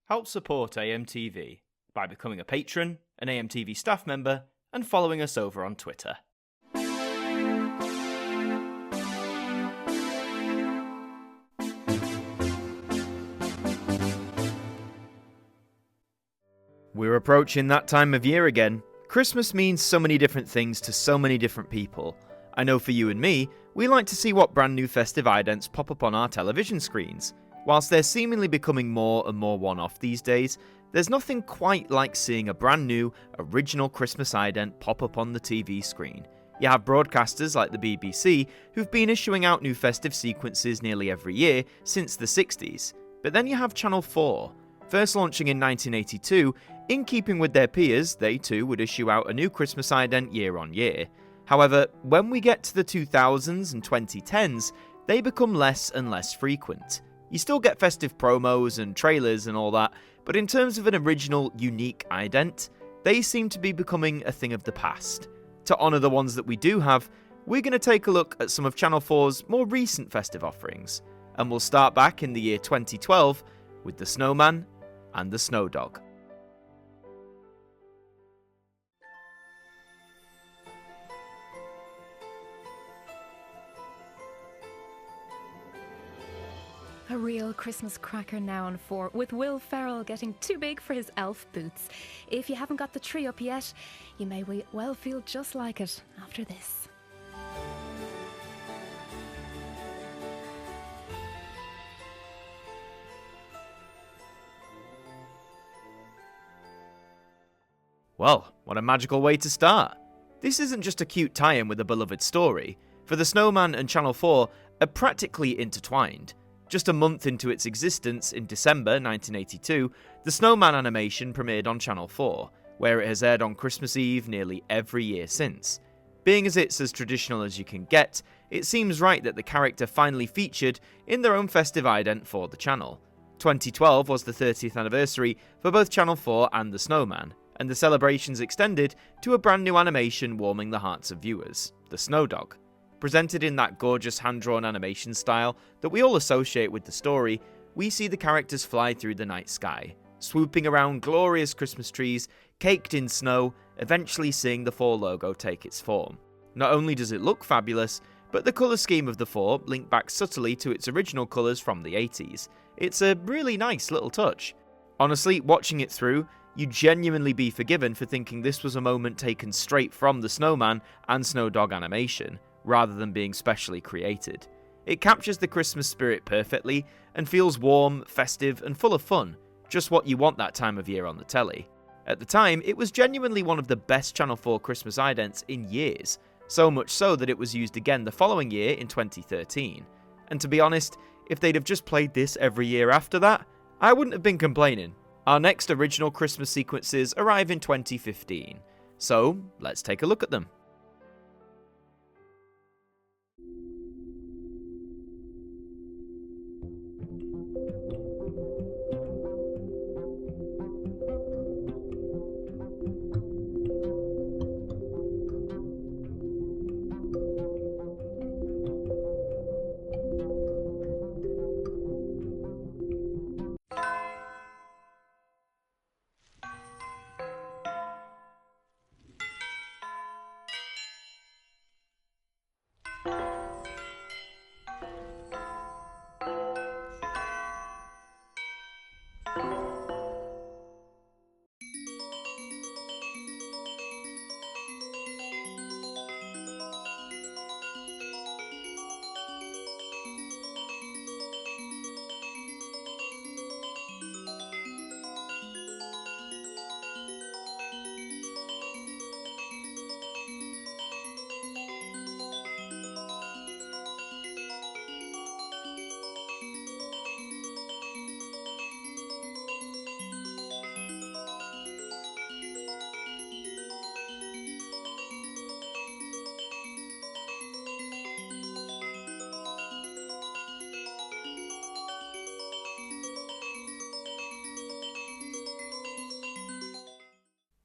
Help support AMTV by becoming a patron, an AMTV staff member, and following us over on Twitter. We're approaching that time of year again. Christmas means so many different things to so many different people. I know for you and me, we like to see what brand new festive idents pop up on our television screens. Whilst they're seemingly becoming more and more one-off these days, there's nothing quite like seeing a brand new, original Christmas ident pop up on the TV screen. You have broadcasters like the BBC who've been issuing out new festive sequences nearly every year since the 60s. But then you have Channel 4. First launching in 1982, in keeping with their peers, they too would issue out a new Christmas ident year on year. However, when we get to the 2000s and 2010s, they become less and less frequent. You still get festive promos and trailers and all that, but in terms of an original, unique ident, they seem to be becoming a thing of the past. To honour the ones that we do have, we're going to take a look at some of Channel 4's more recent festive offerings, and we'll start back in the year 2012 with the Snowman and the Snow Dog. A real Christmas cracker now on 4, with Will Ferrell getting too big for his elf boots. If you haven't got the tree up yet, you may well feel just like it after this. Well, what a magical way to start. This isn't just a cute tie-in with a beloved story, for the Snowman and Channel 4 are practically intertwined. Just a month into its existence, in December 1982, the Snowman animation premiered on Channel 4, where it has aired on Christmas Eve nearly every year since. Being as it's as traditional as you can get, it seems right that the character finally featured in their own festive ident for the channel. 2012 was the 30th anniversary for both Channel 4 and the Snowman, and the celebrations extended to a brand new animation warming the hearts of viewers, the Snow Dog. Presented in that gorgeous hand-drawn animation style that we all associate with the story, we see the characters fly through the night sky, swooping around glorious Christmas trees, caked in snow, eventually seeing the 4 logo take its form. Not only does it look fabulous, but the colour scheme of the 4 link back subtly to its original colours from the 80s. It's a really nice little touch. Honestly, watching it through, you'd genuinely be forgiven for thinking this was a moment taken straight from the Snowman and Snow Dog animation, rather than being specially created. It captures the Christmas spirit perfectly, and feels warm, festive, and full of fun, just what you want that time of year on the telly. At the time, it was genuinely one of the best Channel 4 Christmas idents in years, so much so that it was used again the following year in 2013. And to be honest, if they'd have just played this every year after that, I wouldn't have been complaining. Our next original Christmas sequences arrive in 2015, so let's take a look at them.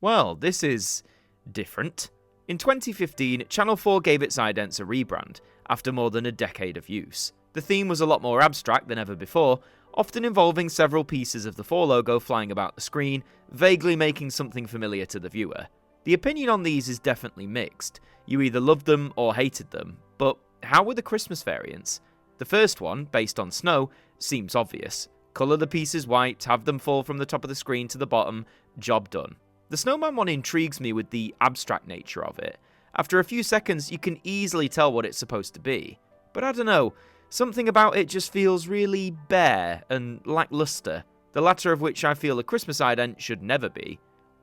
Well, this is different. In 2015, Channel 4 gave its idents a rebrand, after more than a decade of use. The theme was a lot more abstract than ever before, often involving several pieces of the 4 logo flying about the screen, vaguely making something familiar to the viewer. The opinion on these is definitely mixed. You either loved them or hated them, but how were the Christmas variants? The first one, based on snow, seems obvious. Colour the pieces white, have them fall from the top of the screen to the bottom, job done. The snowman one intrigues me with the abstract nature of it. After a few seconds, you can easily tell what it's supposed to be. But I don't know, something about it just feels really bare and lackluster, the latter of which I feel a Christmas ident should never be.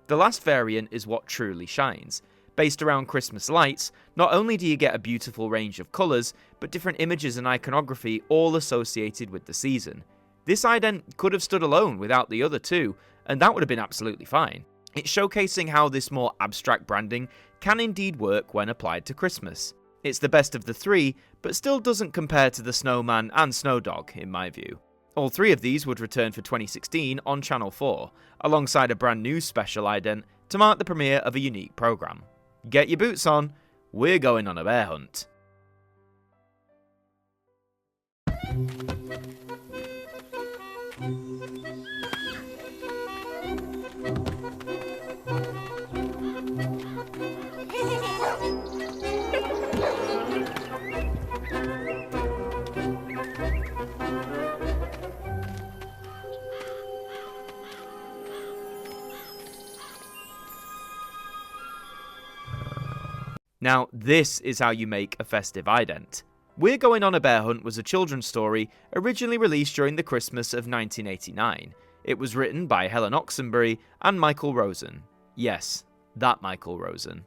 The last variant is what truly shines. Based around Christmas lights, not only do you get a beautiful range of colours, but different images and iconography all associated with the season. This ident could have stood alone without the other two, and that would have been absolutely fine. It's showcasing how this more abstract branding can indeed work when applied to Christmas. It's the best of the 3, but still doesn't compare to the Snowman and Snowdog, in my view. All 3 of these would return for 2016 on Channel 4, alongside a brand new special ident to mark the premiere of a unique programme. Get your boots on, we're going on a bear hunt. Now, this is how you make a festive ident. We're Going on a Bear Hunt was a children's story originally released during the Christmas of 1989. It was written by Helen Oxenbury and Michael Rosen. Yes, that Michael Rosen.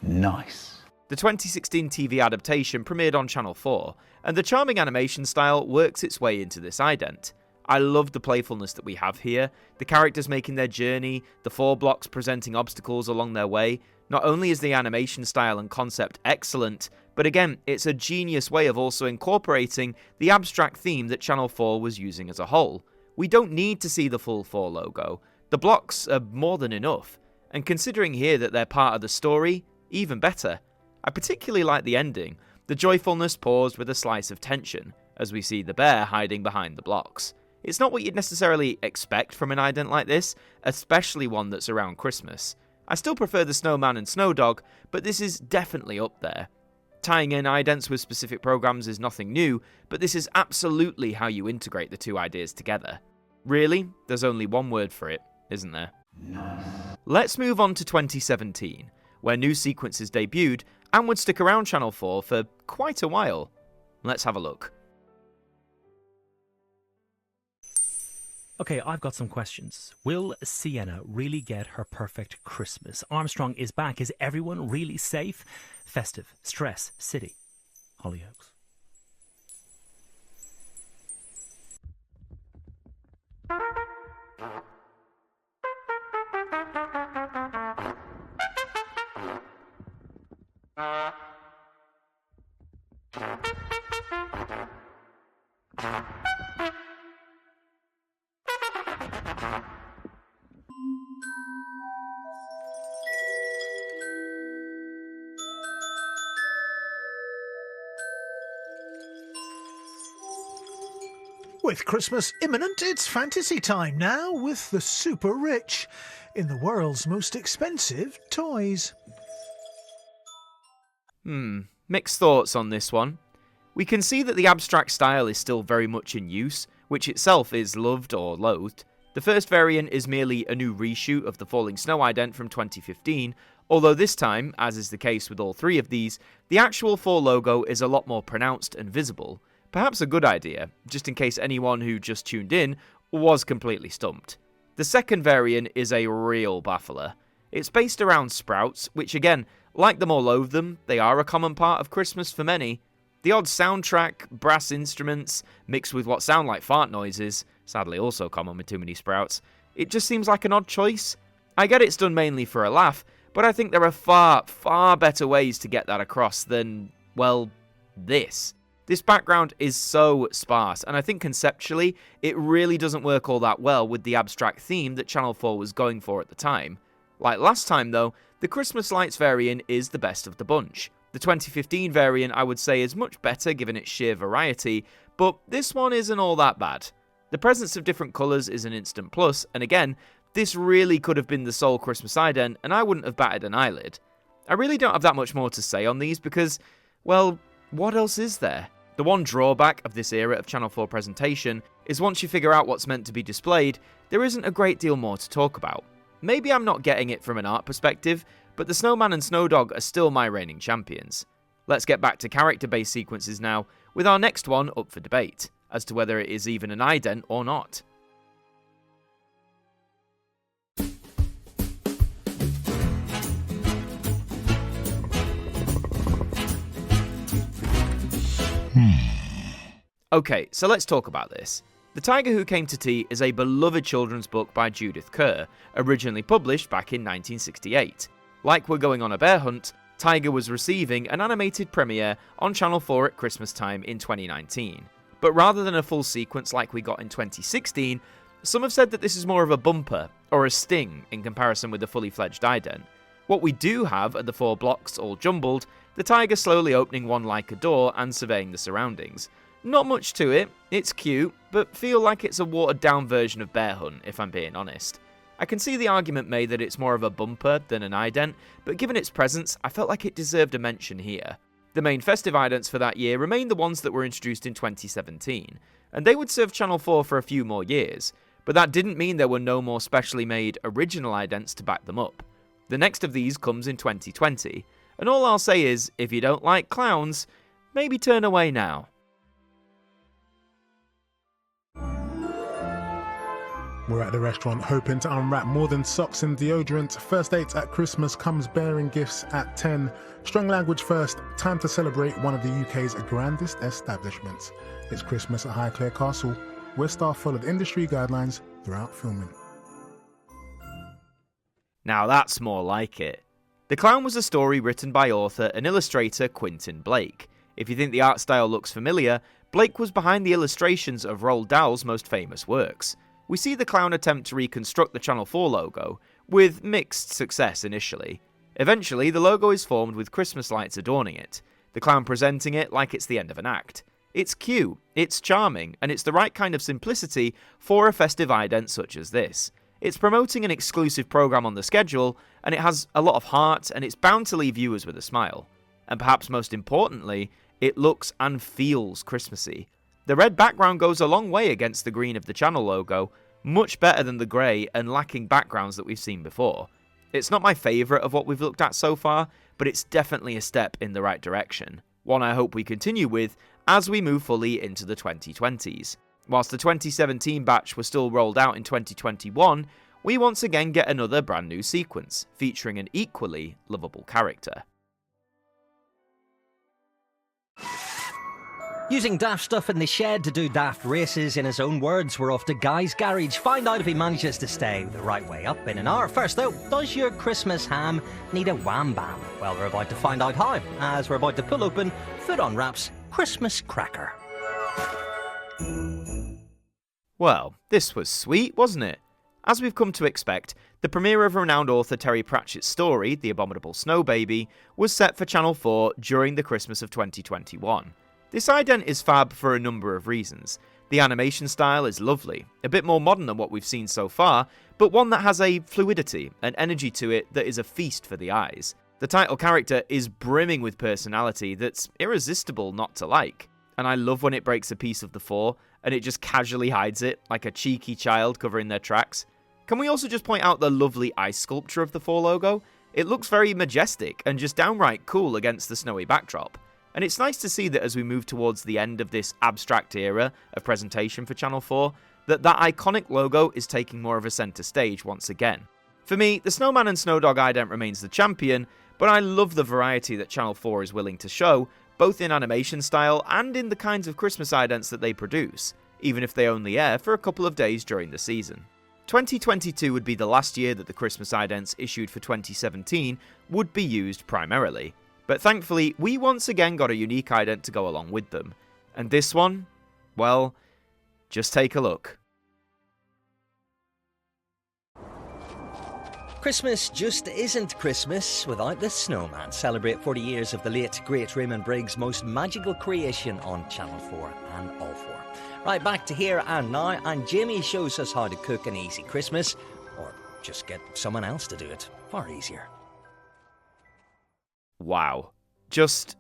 Nice. The 2016 TV adaptation premiered on Channel 4, and the charming animation style works its way into this ident. I love the playfulness that we have here, the characters making their journey, the 4 blocks presenting obstacles along their way. Not only is the animation style and concept excellent, but again, it's a genius way of also incorporating the abstract theme that Channel 4 was using as a whole. We don't need to see the full 4 logo. The blocks are more than enough, and considering here that they're part of the story, even better. I particularly like the ending. The joyfulness pours with a slice of tension, as we see the bear hiding behind the blocks. It's not what you'd necessarily expect from an ident like this, especially one that's around Christmas. I still prefer the Snowman and Snowdog, but this is definitely up there. Tying in idents with specific programs is nothing new, but this is absolutely how you integrate the 2 ideas together. Really, there's only one word for it, isn't there? Nice. Let's move on to 2017, where new sequences debuted and would stick around Channel 4 for quite a while. Let's have a look. Okay, I've got some questions. Will Sienna really get her perfect Christmas? Armstrong is back. Is everyone really safe? Festive, stress, city, Hollyoaks. With Christmas imminent, it's fantasy time now with the super rich in the world's most expensive toys. Mixed thoughts on this one. We can see that the abstract style is still very much in use, which itself is loved or loathed. The first variant is merely a new reshoot of the Falling Snow ident from 2015, although this time, as is the case with all 3 of these, the actual 4 logo is a lot more pronounced and visible. Perhaps a good idea, just in case anyone who just tuned in was completely stumped. The second variant is a real baffler. It's based around sprouts, which again, like them or loathe them, they are a common part of Christmas for many. The odd soundtrack, brass instruments, mixed with what sound like fart noises, sadly also common with too many sprouts, it just seems like an odd choice. I get it's done mainly for a laugh, but I think there are far, far better ways to get that across than, well, this. This background is so sparse, and I think conceptually, it really doesn't work all that well with the abstract theme that Channel 4 was going for at the time. Like last time though, the Christmas lights variant is the best of the bunch. The 2015 variant I would say is much better given its sheer variety, but this one isn't all that bad. The presence of different colours is an instant plus, and again, this really could have been the sole Christmas ident, and I wouldn't have batted an eyelid. I really don't have that much more to say on these because, well, what else is there? The one drawback of this era of Channel 4 presentation is once you figure out what's meant to be displayed, there isn't a great deal more to talk about. Maybe I'm not getting it from an art perspective, but the Snowman and Snowdog are still my reigning champions. Let's get back to character-based sequences now, with our next one up for debate, as to whether it is even an ident or not. Okay, so let's talk about this. The Tiger Who Came to Tea is a beloved children's book by Judith Kerr, originally published back in 1968. Like We're Going on a Bear Hunt, Tiger was receiving an animated premiere on Channel 4 at Christmas time in 2019. But rather than a full sequence like we got in 2016, some have said that this is more of a bumper, or a sting, in comparison with the fully fledged ident. What we do have are the 4 blocks all jumbled, the tiger slowly opening one like a door and surveying the surroundings. Not much to it, it's cute, but feel like it's a watered down version of Bear Hunt, if I'm being honest. I can see the argument made that it's more of a bumper than an ident, but given its presence, I felt like it deserved a mention here. The main festive idents for that year remain the ones that were introduced in 2017, and they would serve Channel 4 for a few more years, but that didn't mean there were no more specially made original idents to back them up. The next of these comes in 2020, and all I'll say is, if you don't like clowns, maybe turn away now. We're at the restaurant hoping to unwrap more than socks and deodorant. First date at Christmas comes bearing gifts at 10. Strong language first, time to celebrate one of the UK's grandest establishments. It's Christmas at Highclere Castle, where staff followed industry guidelines throughout filming. Now that's more like it. The Clown was a story written by author and illustrator Quentin Blake. If you think the art style looks familiar, Blake was behind the illustrations of Roald Dahl's most famous works. We see the Clown attempt to reconstruct the Channel 4 logo, with mixed success initially. Eventually, the logo is formed with Christmas lights adorning it, the Clown presenting it like it's the end of an act. It's cute, it's charming, and it's the right kind of simplicity for a festive ident such as this. It's promoting an exclusive programme on the schedule, and it has a lot of heart, and it's bound to leave viewers with a smile. And perhaps most importantly, it looks and feels Christmassy. The red background goes a long way against the green of the channel logo, much better than the grey and lacking backgrounds that we've seen before. It's not my favourite of what we've looked at so far, but it's definitely a step in the right direction. One I hope we continue with as we move fully into the 2020s. Whilst the 2017 batch was still rolled out in 2021, we once again get another brand new sequence, featuring an equally lovable character. Using daft stuff in the shed to do daft races, in his own words, we're off to Guy's garage. Find out if he manages to stay the right way up in an hour. First though, does your Christmas ham need a wham bam? Well, we're about to find out how, as we're about to pull open Food on Wrap's Christmas cracker. Well, this was sweet, wasn't it? As we've come to expect, the premiere of renowned author Terry Pratchett's story, The Abominable Snow Baby, was set for Channel 4 during the Christmas of 2021. This ident is fab for a number of reasons. The animation style is lovely, a bit more modern than what we've seen so far, but one that has a fluidity and energy to it that is a feast for the eyes. The title character is brimming with personality that's irresistible not to like, and I love when it breaks a piece of the 4 and it just casually hides it like a cheeky child covering their tracks. Can we also just point out the lovely ice sculpture of the 4 logo? It looks very majestic and just downright cool against the snowy backdrop. And it's nice to see that as we move towards the end of this abstract era of presentation for Channel 4, that iconic logo is taking more of a centre stage once again. For me, the Snowman and Snowdog ident remains the champion, but I love the variety that Channel 4 is willing to show, both in animation style and in the kinds of Christmas idents that they produce, even if they only air for a couple of days during the season. 2022 would be the last year that the Christmas idents issued for 2017 would be used primarily. But thankfully, we once again got a unique ident to go along with them. And this one? Well, just take a look. Christmas just isn't Christmas without the snowman. Celebrate 40 years of the late, great Raymond Briggs' most magical creation on Channel 4 and All 4. Right, back to Here and Now, and Jamie shows us how to cook an easy Christmas, or just get someone else to do it. Far easier. Wow. Just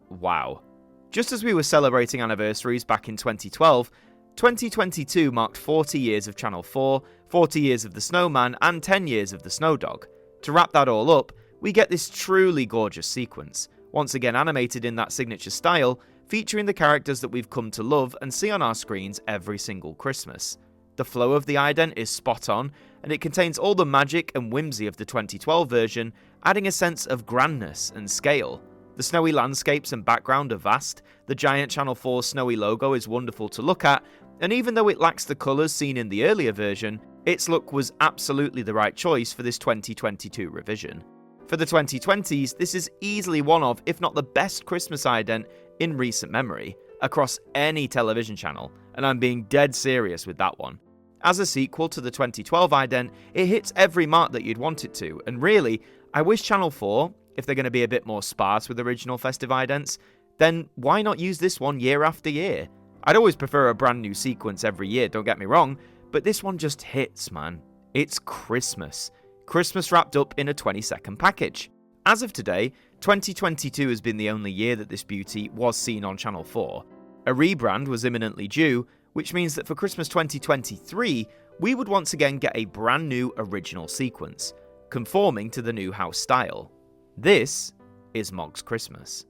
wow. Just as we were celebrating anniversaries back in 2012, 2022 marked 40 years of Channel 4, 40 years of The Snowman, and 10 years of The Snow Dog. To wrap that all up, we get this truly gorgeous sequence, once again animated in that signature style, featuring the characters that we've come to love and see on our screens every single Christmas. The flow of the ident is spot on, and it contains all the magic and whimsy of the 2012 version, adding a sense of grandness and scale. The snowy landscapes and background are vast, the giant Channel 4 snowy logo is wonderful to look at, and even though it lacks the colours seen in the earlier version, its look was absolutely the right choice for this 2022 revision. For the 2020s, this is easily one of, if not the best Christmas ident in recent memory, across any television channel, and I'm being dead serious with that one. As a sequel to the 2012 ident, it hits every mark that you'd want it to, and really, I wish Channel 4, if they're going to be a bit more sparse with original festive idents, then why not use this one year after year? I'd always prefer a brand new sequence every year, don't get me wrong, but this one just hits, man. It's Christmas. Christmas wrapped up in a 20-second package. As of today, 2022 has been the only year that this beauty was seen on Channel 4. A rebrand was imminently due, which means that for Christmas 2023, we would once again get a brand new original sequence, conforming to the new house style. This is Mog's Christmas.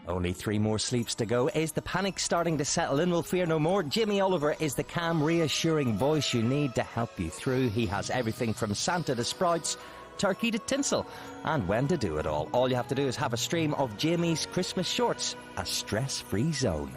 Only 3 more sleeps to go. Is the panic starting to settle in? We'll fear no more. Jimmy Oliver is the calm, reassuring voice you need to help you through. He has everything from Santa to sprouts, turkey to tinsel, and when to do it all. All you have to do is have a stream of Jamie's Christmas shorts, a stress-free zone.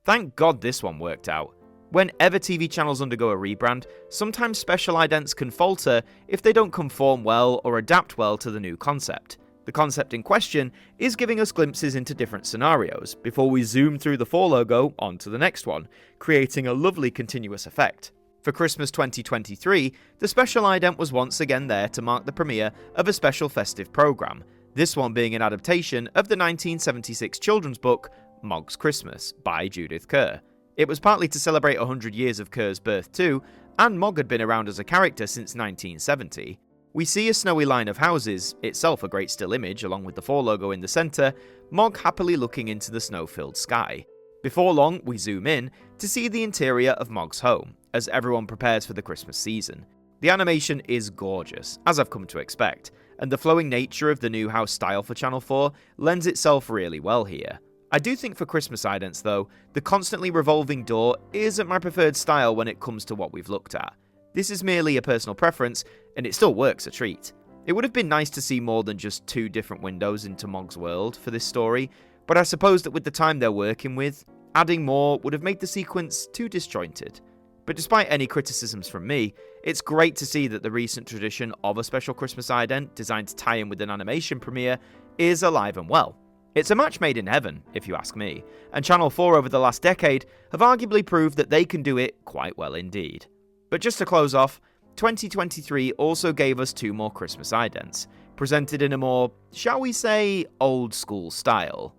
Thank God this one worked out. Whenever TV channels undergo a rebrand, sometimes special idents can falter if they don't conform well or adapt well to the new concept. The concept in question is giving us glimpses into different scenarios before we zoom through the 4 logo onto the next one, creating a lovely continuous effect. For Christmas 2023, the special ident was once again there to mark the premiere of a special festive programme, this one being an adaptation of the 1976 children's book Mog's Christmas by Judith Kerr. It was partly to celebrate 100 years of Kerr's birth too, and Mog had been around as a character since 1970. We see a snowy line of houses, itself a great still image along with the 4 logo in the centre, Mog happily looking into the snow-filled sky. Before long, we zoom in to see the interior of Mog's home, as everyone prepares for the Christmas season. The animation is gorgeous, as I've come to expect, and the flowing nature of the new house style for Channel 4 lends itself really well here. I do think for Christmas idents though, the constantly revolving door isn't my preferred style when it comes to what we've looked at. This is merely a personal preference, and it still works a treat. It would have been nice to see more than just 2 different windows into Mog's world for this story, but I suppose that with the time they're working with, adding more would have made the sequence too disjointed. But despite any criticisms from me, it's great to see that the recent tradition of a special Christmas ident designed to tie in with an animation premiere is alive and well. It's a match made in heaven, if you ask me, and Channel 4 over the last decade have arguably proved that they can do it quite well indeed. But just to close off, 2023 also gave us 2 more Christmas idents, presented in a more, shall we say, old school style.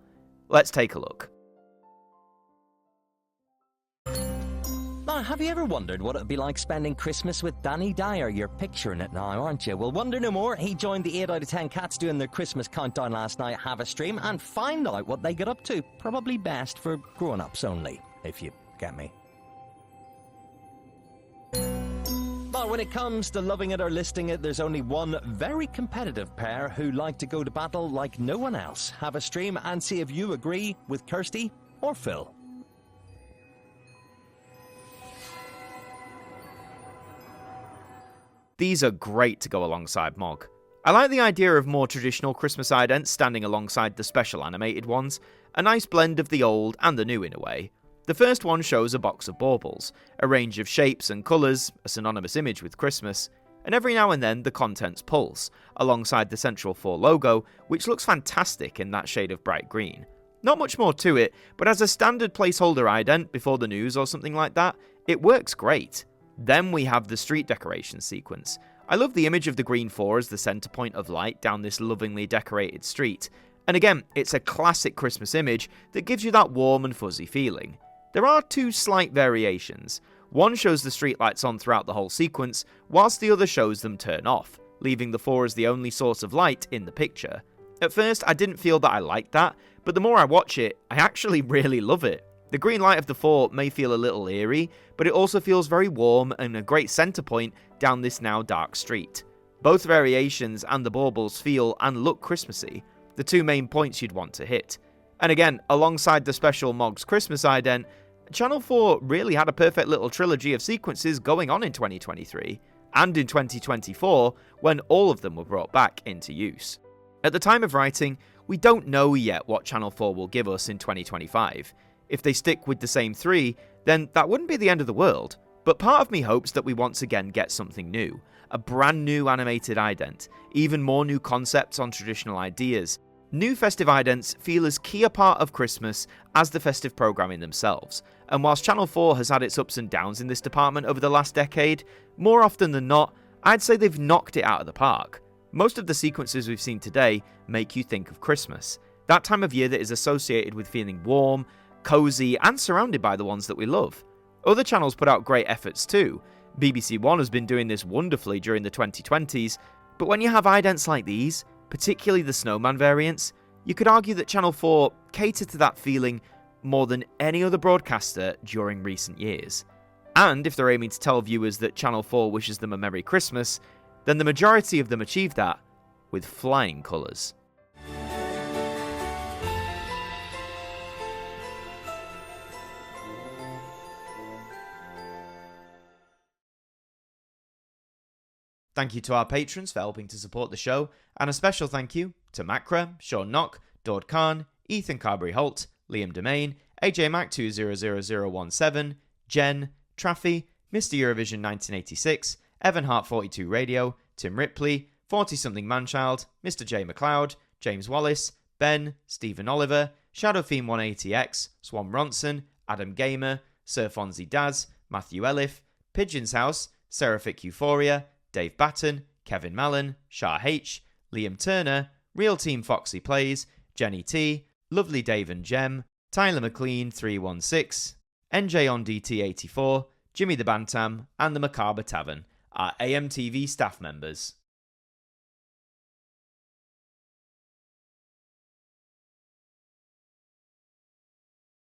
Let's take a look. Now, have you ever wondered what it would be like spending Christmas with Danny Dyer? You're picturing it now, aren't you? Well, wonder no more. He joined the 8 out of 10 cats doing their Christmas countdown last night. Have a stream and find out what they get up to. Probably best for grown-ups only, if you get me. Now, when it comes to loving it or listing it, there's only one very competitive pair who like to go to battle like no one else. Have a stream and see if you agree with Kirsty or Phil. These are great to go alongside Mog. I like the idea of more traditional Christmas idents standing alongside the special animated ones, a nice blend of the old and the new in a way. The first one shows a box of baubles, a range of shapes and colours, a synonymous image with Christmas, and every now and then the contents pulse, alongside the Central 4 logo, which looks fantastic in that shade of bright green. Not much more to it, but as a standard placeholder ident before the news or something like that, It works great. Then we have the street decoration sequence. I love the image of the green 4 as the centre point of light down this lovingly decorated street. And again, it's a classic Christmas image that gives you that warm and fuzzy feeling. There are two slight variations. One shows the streetlights on throughout the whole sequence, whilst the other shows them turn off, leaving the 4 as the only source of light in the picture. At first, I didn't feel that I liked that, but the more I watch it, I actually really love it. The green light of the 4 may feel a little eerie, but it also feels very warm and a great centre point down this now dark street. Both variations and the baubles feel and look Christmassy, the two main points you'd want to hit. And again, alongside the special Mog's Christmas ident, Channel 4 really had a perfect little trilogy of sequences going on in 2023, and in 2024, when all of them were brought back into use. At the time of writing, we don't know yet what Channel 4 will give us in 2025. If they stick with the same three, then that wouldn't be the end of the world, but part of me hopes that we once again get something new. A brand new animated ident, even more new concepts on traditional ideas. New festive idents feel as key a part of Christmas as the festive programming themselves, and whilst Channel 4 has had its ups and downs in this department over the last decade, more often than not, I'd say they've knocked it out of the park. Most of the sequences we've seen today make you think of Christmas, that time of year that is associated with feeling warm, cozy, and surrounded by the ones that we love. Other channels put out great efforts too. BBC One has been doing this wonderfully during the 2020s, but when you have idents like these, particularly the snowman variants, you could argue that Channel 4 catered to that feeling more than any other broadcaster during recent years. And if they're aiming to tell viewers that Channel 4 wishes them a Merry Christmas, then the majority of them achieve that with flying colours. Thank you to our patrons for helping to support the show, and a special thank you to Macra, Sean Knock, Dord Khan, Ethan Carberry-Holt, Liam Domain, AJ Mac 200017, Jen, Traffy, Mr. Eurovision 1986, Evan Hart 42 Radio, Tim Ripley, 40-something Manchild, Mr. J McLeod, James Wallace, Ben, Stephen Oliver, Shadowtheme 180X, Swan Ronson, Adam Gamer, Sir Fonzie Daz, Matthew Elif, Pigeon's House, Seraphic Euphoria, Dave Batten, Kevin Mallon, Shah H, Liam Turner, Real Team Foxy Plays, Jenny T, Lovely Dave and Gem, Tyler McLean 316, NJ on DT84, Jimmy the Bantam, and the Macabre Tavern, our AMTV staff members.